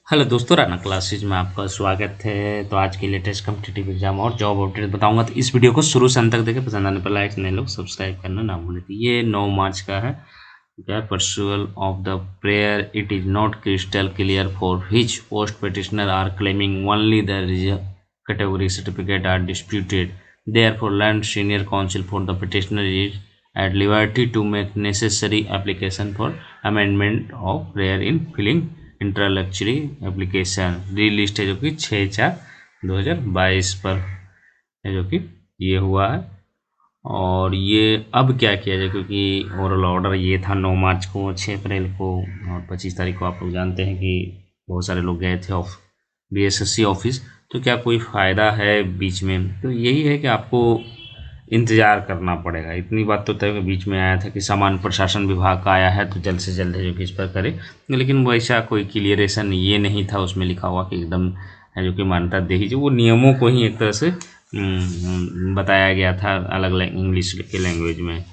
Hello दोस्तों, Rana classes में आपका स्वागत है। तो आज की लेटेस्ट कॉम्पिटिटिव एग्जाम और जॉब अपडेट बताऊंगा। तो इस वीडियो को शुरू से अंत तक देखें। पसंद आने पर लाइक, नए लोग सब्सक्राइब करना ना भूलें। तो ये 9 मार्च का है। क्या perusal of the prayer it is not crystal clear for which post petitioner are claiming only the category certificate are disputed. Therefore, Land Senior Counsel for the petitioner is at liberty to make necessary application for amendment of prayer in filling interlocutory application. Relist है जो कि 6/4/2022 पर है जो कि ये हुआ है। और ये अब क्या किया जाए, क्योंकि ओरल ऑर्डर ये था 9 मार्च को, 6 अप्रैल को और 25 तारीख को। आप लोग जानते हैं कि बहुत सारे लोग गए थे बीएसएससी ऑफिस। तो क्या कोई फ़ायदा है बीच में? तो यही है कि आपको इंतज़ार करना पड़ेगा। इतनी बात तो तय कि बीच में आया था कि सामान्य प्रशासन विभाग का आया है तो जल्द से जल्द है जो कि इस पर करे, लेकिन वैसा कोई क्लियरेशन ये नहीं था उसमें लिखा हुआ कि एकदम है जो कि मान्यता दे ही। जो वो नियमों को ही एक तरह से बताया गया था अलग अलग इंग्लिश के लैंग्वेज में।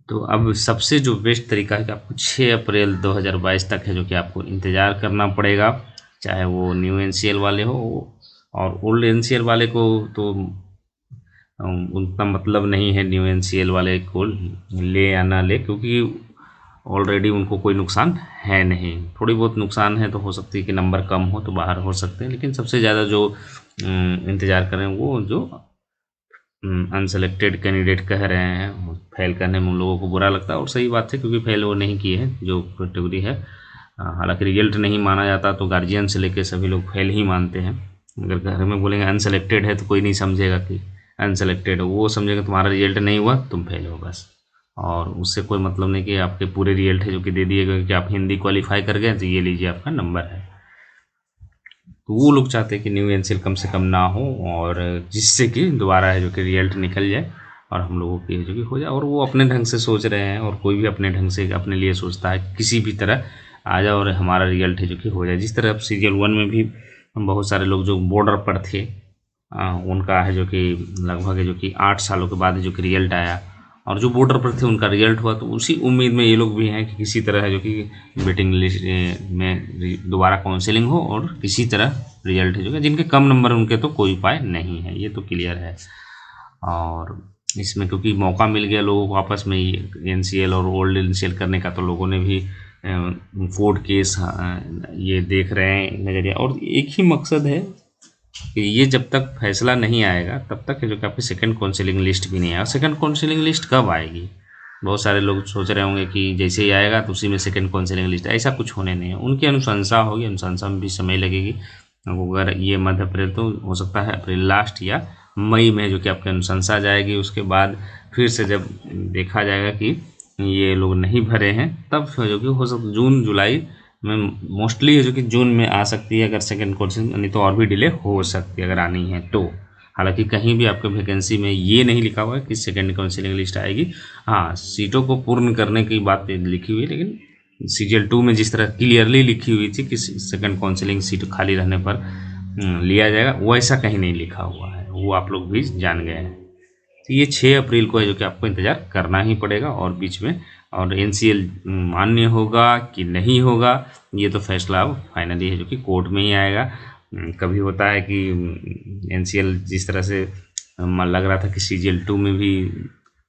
तो अब सबसे जो बेस्ट तरीका है कि आपको 6 अप्रैल 2022 तक है जो कि आपको इंतज़ार करना पड़ेगा, चाहे वो न्यू एनसीएल वाले हो। और ओल्ड एनसीएल वाले को तो उनका मतलब नहीं है न्यू एनसीएल वाले को ले या ना ले, क्योंकि ऑलरेडी उनको कोई नुकसान है नहीं। थोड़ी बहुत नुकसान है तो हो सकती है कि नंबर कम हो तो बाहर हो सकते हैं, लेकिन सबसे ज़्यादा जो इंतज़ार करें वो जो अनसेलेक्टेड कैंडिडेट कह रहे हैं। फेल करने में उन लोगों को बुरा लगता है और सही बात है, क्योंकि फेल वो नहीं किए हैं जो कैटेगरी है। हालांकि रिजल्ट नहीं माना जाता तो गार्जियन से लेकर सभी लोग फेल ही मानते हैं। अगर घर में बोलेंगे अनसेलेक्टेड है तो कोई नहीं समझेगा कि अनसेलेक्टेड हो, वो समझेगा तुम्हारा रिजल्ट नहीं हुआ तुम फेल हो बस। और उससे कोई मतलब नहीं कि आपके पूरे रिजल्ट है जो कि दे दिए गए कि आप हिंदी क्वालिफाई कर गए तो ये लीजिए आपका नंबर है। तो वो लोग चाहते हैं कि न्यू एनसीएल कम से कम ना हो, और जिससे कि दोबारा है जो कि रिजल्ट निकल जाए और हम लोगों की जो कि हो जाए। और वो अपने ढंग से सोच रहे हैं, और कोई भी अपने ढंग से अपने लिए सोचता है किसी भी तरह आ जाए और हमारा रिजल्ट है जो कि हो जाए। जिस तरह सीरियल 1 में भी बहुत सारे लोग जो बॉर्डर पर थे, उनका है जो कि लगभग है जो कि 8 सालों के बाद जो कि रिजल्ट आया, और जो बॉर्डर पर थे उनका रिजल्ट हुआ। तो उसी उम्मीद में ये लोग भी हैं कि किसी तरह है जो कि वेटिंग लिस्ट में दोबारा काउंसलिंग हो और किसी तरह रिजल्ट है जो कि जिनके कम नंबर उनके तो कोई उपाय नहीं है, ये तो क्लियर है। और इसमें क्योंकि मौका मिल गया लोगों को आपस में एनसीएल और ओल्ड एनसीएल करने का, तो लोगों ने भी फोर्ड केस ये देख रहे हैं नजरिया। और एक ही मकसद है कि ये जब तक फैसला नहीं आएगा तब तक है जो कि आपकी सेकंड काउंसलिंग लिस्ट भी नहीं आएगा। सेकंड काउंसलिंग लिस्ट कब आएगी? बहुत सारे लोग सोच रहे होंगे कि जैसे ही आएगा तो उसी में सेकंड काउंसलिंग लिस्ट। ऐसा कुछ होने नहीं है। उनकी अनुशंसा होगी, अनुशंसा में भी समय लगेगी। अगर ये मध्य अप्रैल तो हो सकता है अप्रैल लास्ट या मई में जो कि आपकी अनुशंसा जाएगी। उसके बाद फिर से जब देखा जाएगा कि ये लोग नहीं भरे हैं तब जो कि हो सकता जून जुलाई में, मोस्टली है जो कि जून में आ सकती है अगर सेकंड काउंसलिंग, नहीं तो और भी डिले हो सकती है अगर आनी है तो। हालांकि कहीं भी आपके वैकेंसी में ये नहीं लिखा हुआ है कि सेकंड काउंसलिंग लिस्ट आएगी। हाँ, सीटों को पूर्ण करने की बात लिखी हुई है, लेकिन सीजीएल 2 में जिस तरह क्लियरली लिखी हुई थी कि सेकंड काउंसलिंग सीट खाली रहने पर लिया जाएगा, वैसा कहीं नहीं लिखा हुआ है, वो आप लोग भी जान गए हैं। तो ये 6 अप्रैल को है जो कि आपको इंतज़ार करना ही पड़ेगा। और बीच में और एनसीएल मान्य होगा कि नहीं होगा, ये तो फैसला अब फाइनली है जो कि कोर्ट में ही आएगा। कभी होता है कि एनसीएल जिस तरह से लग रहा था कि सीजीएल 2 में भी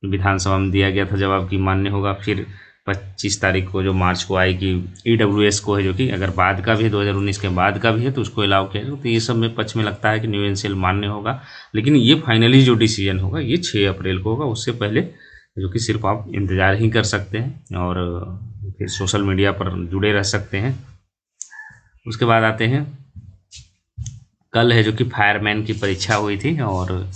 विधानसभा में दिया गया था जवाब कि मान्य होगा, फिर 25 तारीख को जो मार्च को आई कि ईडब्ल्यूएस को है जो कि अगर बाद का भी है 2019 के बाद का भी है तो उसको अलाउ किया जाए। तो ये सब में पक्ष में लगता है कि न्यू एनसीएल मान्य होगा, लेकिन ये फाइनली जो डिसीजन होगा ये 6 अप्रैल को होगा। उससे पहले जो कि सिर्फ आप इंतज़ार ही कर सकते हैं और फिर सोशल मीडिया पर जुड़े रह सकते हैं। उसके बाद आते हैं, कल है जो कि फायरमैन की परीक्षा हुई थी और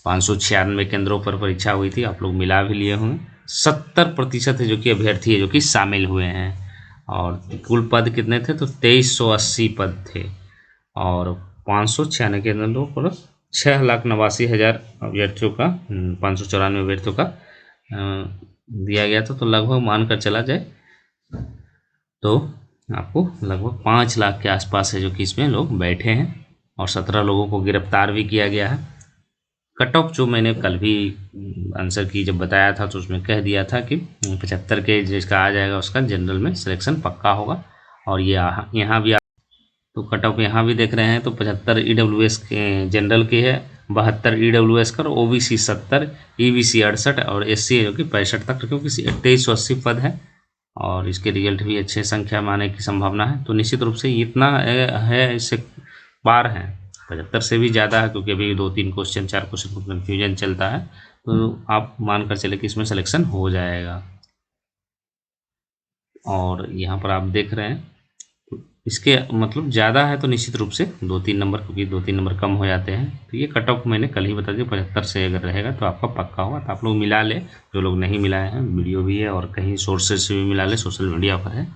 596 केंद्रों पर परीक्षा हुई थी। आप लोग मिला भी लिए होंगे। 70% है जो कि अभ्यर्थी है जो कि शामिल हुए हैं। और कुल पद कितने थे? तो 2380 पद थे और 596 केंद्रों पर 6,89,000 अभ्यर्थियों का 594 अभ्यर्थियों का दिया गया था। तो लगभग मानकर चला जाए तो आपको लगभग 5 लाख के आसपास है जो कि इसमें लोग बैठे हैं और 17 लोगों को गिरफ्तार भी किया गया है। कट ऑफ जो मैंने कल भी आंसर की जब बताया था तो उसमें कह दिया था कि 75 के जिसका आ जाएगा उसका जनरल में सिलेक्शन पक्का होगा। और ये यहाँ भी तो कट ऑफ यहाँ भी देख रहे हैं तो 75 EWS के जनरल की है, 72 EWS का, OBC 70, EBC 68 और SC जो कि 65 तक, क्योंकि 2380 पद है और इसके रिजल्ट भी अच्छे संख्या में आने की संभावना है। तो निश्चित रूप से इतना है, इससे पार है, 75 से भी ज़्यादा है, क्योंकि अभी 2-3 क्वेश्चन 4 क्वेश्चन में कन्फ्यूजन चलता है। तो आप मानकर चले कि इसमें सिलेक्शन हो जाएगा। और यहाँ पर आप देख रहे हैं तो इसके मतलब ज़्यादा है तो निश्चित रूप से 2-3 नंबर, क्योंकि 2-3 नंबर कम हो जाते हैं। तो ये कट ऑफ मैंने कल ही बता दिया, 75 से अगर रहेगा तो आपका पक्का होगा। तो आप लोग मिला ले, जो लोग नहीं मिलाए हैं, वीडियो भी है और कहीं सोर्सेज से भी मिला ले, सोशल मीडिया पर है।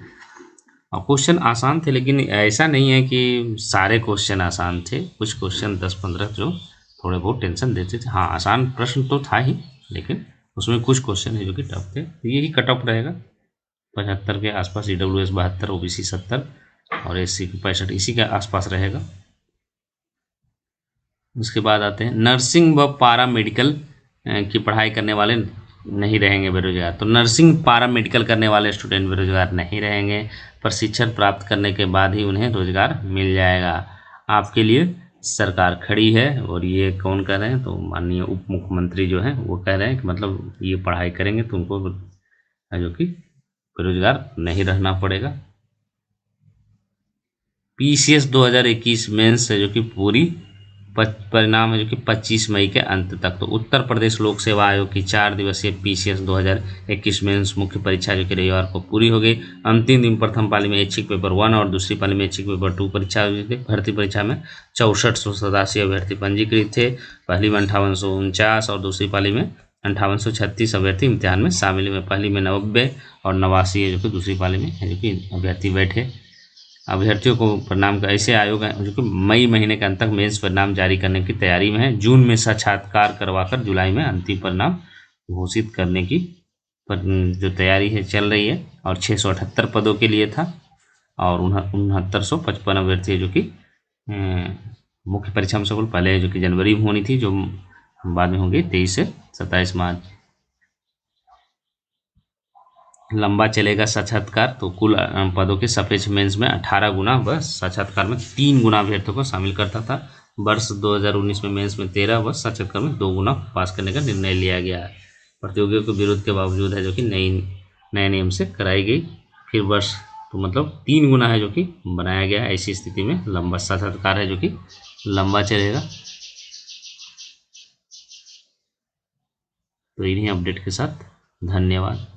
और क्वेश्चन आसान थे, लेकिन ऐसा नहीं है कि सारे क्वेश्चन आसान थे, कुछ क्वेश्चन 10-15 जो थोड़े बहुत टेंशन देते थे। हाँ, आसान प्रश्न तो था ही, लेकिन उसमें कुछ क्वेश्चन है जो कि टफ थे। तो यही कट ऑफ रहेगा 75 के आसपास, EWS 72, OBC 70 और SC 65, इसी के आसपास रहेगा। उसके बाद आते हैं नर्सिंग व पारा मेडिकल की पढ़ाई करने वाले नहीं रहेंगे बेरोजगार। तो नर्सिंग पारा मेडिकल करने वाले स्टूडेंट बेरोजगार नहीं रहेंगे, प्रशिक्षण प्राप्त करने के बाद ही उन्हें रोजगार मिल जाएगा। आपके लिए सरकार खड़ी है। और ये कौन कह रहे हैं? तो माननीय उप मुख्यमंत्री जो हैं वो कह रहे हैं कि मतलब ये पढ़ाई करेंगे तो उनको जो कि बेरोजगार नहीं रहना पड़ेगा। PCS 2021 मेंस है जो कि पूरी परिणाम है जो कि 25 मई के अंत तक। तो उत्तर प्रदेश लोक सेवा आयोग की 4 दिवसीय PCS 2021 मेंस मुख्य परीक्षा जो कि रविवार को पूरी हो गई। अंतिम दिन प्रथम पाली में ऐच्छिक पेपर 1 और दूसरी पाली में ऐच्छिक पेपर 2 परीक्षा हुई थी। भर्ती परीक्षा में 6487 अभ्यर्थी पंजीकृत थे। पहली में 5849 और दूसरी पाली में 5836 अभ्यर्थी इम्तिहान में शामिल हुए। पहली में 90 और 89 है जो कि दूसरी पाली में है जो कि अभ्यर्थी बैठे। अभ्यर्थियों को परिणाम का ऐसे आयोग है जो कि मई महीने के अंत तक मेंस परिणाम जारी करने की तैयारी में है। जून में साक्षात्कार करवाकर जुलाई में अंतिम परिणाम घोषित करने की जो तैयारी है चल रही है। और 678 पदों के लिए था और 6955 अभ्यर्थी जो कि मुख्य परीक्षा में सफल पहले जो कि जनवरी में होनी थी, जो बाद में होंगी 23 से 27 मार्च। लंबा चलेगा साक्षात्कार। तो कुल पदों के सापेक्ष मेंस में 18 गुना, बस साक्षात्कार में 3 गुना अभ्यर्थियों को शामिल करता था। वर्ष 2019 में मेंस में 13, बस साक्षात्कार में 2 गुना पास करने का निर्णय लिया गया है। प्रतियोगियों के विरोध के बावजूद है जो कि नए नियम से कराई गई। फिर वर्ष तो मतलब 3 गुना है जो कि बनाया गया है। ऐसी स्थिति में लंबा साक्षात्कार है जो कि लंबा चलेगा। तो इन्हीं अपडेट के साथ धन्यवाद।